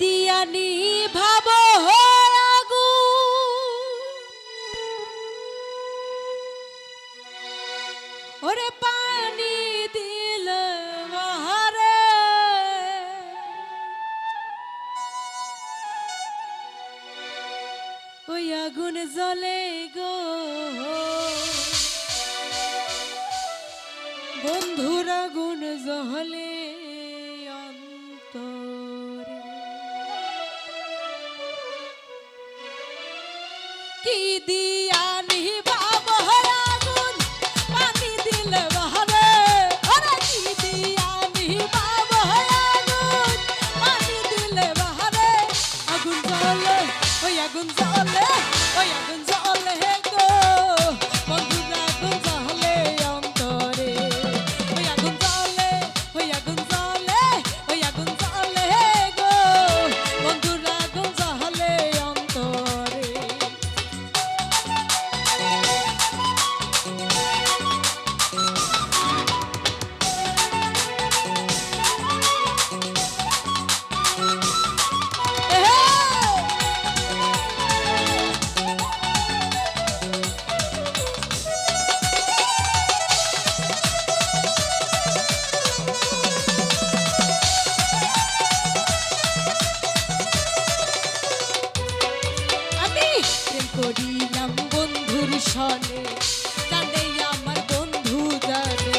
দিয়ানি ভাব আগু ওরে পানি দিল বাহারে ওই আগুন জ্বলে গো বন্ধুর আগুন জ্বলে অন্তরে কি দিয়া নিভাব আগুন পানি দিল বাহারে ওরে কি দিয়া নিভাব আগুন পানি দিল বাহারে আগুন জ্বলে ওই আগুন জ্বলে ওই আগুন জ্বলে গো বন্ধুর আগুন জ্বলে অন্তরে ওই আগুন জ্বলে ওই আগুন জ্বলে ওই আগুন জ্বলে গো বন্ধুর আগুন জ্বলে অন্তরে করিলাম বন্ধুর সনে জানে আমার বন্ধু জানে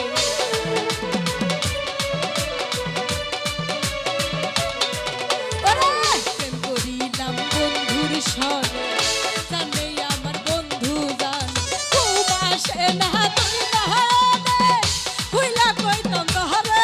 প্রেম করিলাম বন্ধুর সনে জানে আমার বন্ধু জানে খুব আসে না তুই বাহারে খুইলা কইতাম বাহারে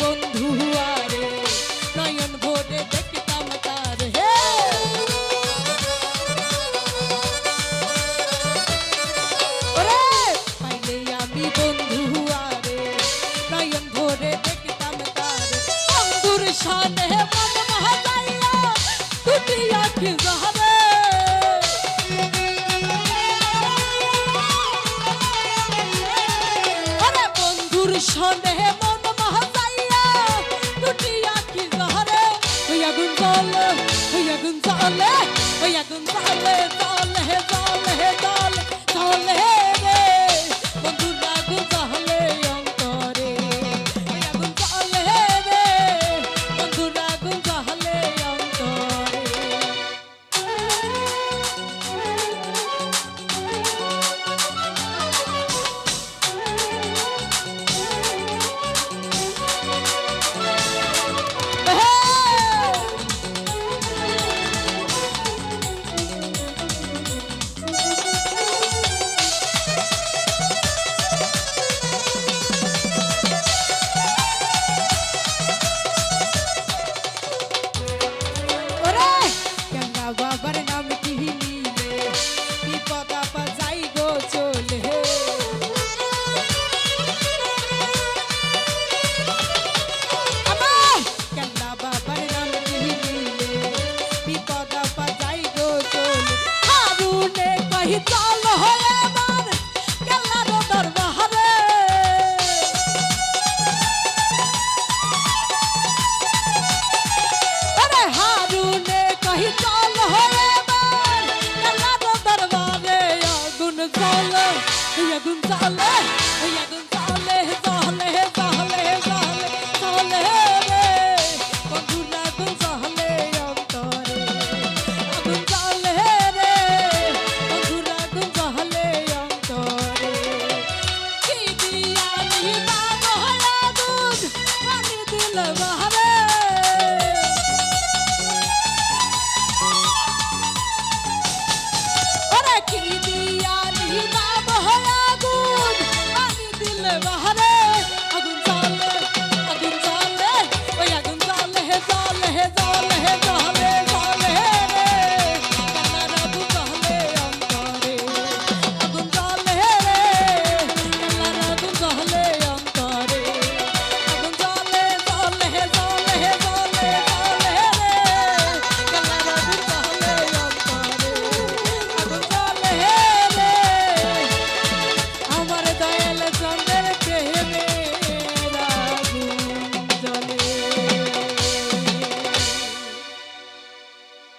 বন্ধু আরে নয়ন ভরে দেখতাম তার হে ওরে পাইলে আমি বন্ধু আরে নয়ন ভরে দেখতাম তার বন্ধুর সানে মন মহাজাইয়া দুটি আঁখি জহরে ওরে বন্ধুর সানে মন আগুন জ্বলে ওই আগুন জ্বলে ওই আগুন জ্বলে জ্বলে জ্বলে জ্বলে জ্বলে রে বন্ধুর আগুন জ্বলে অন্তরে ওই আগুন জ্বলে রে বন্ধুর আগুন জ্বলে অন্তরে বাহার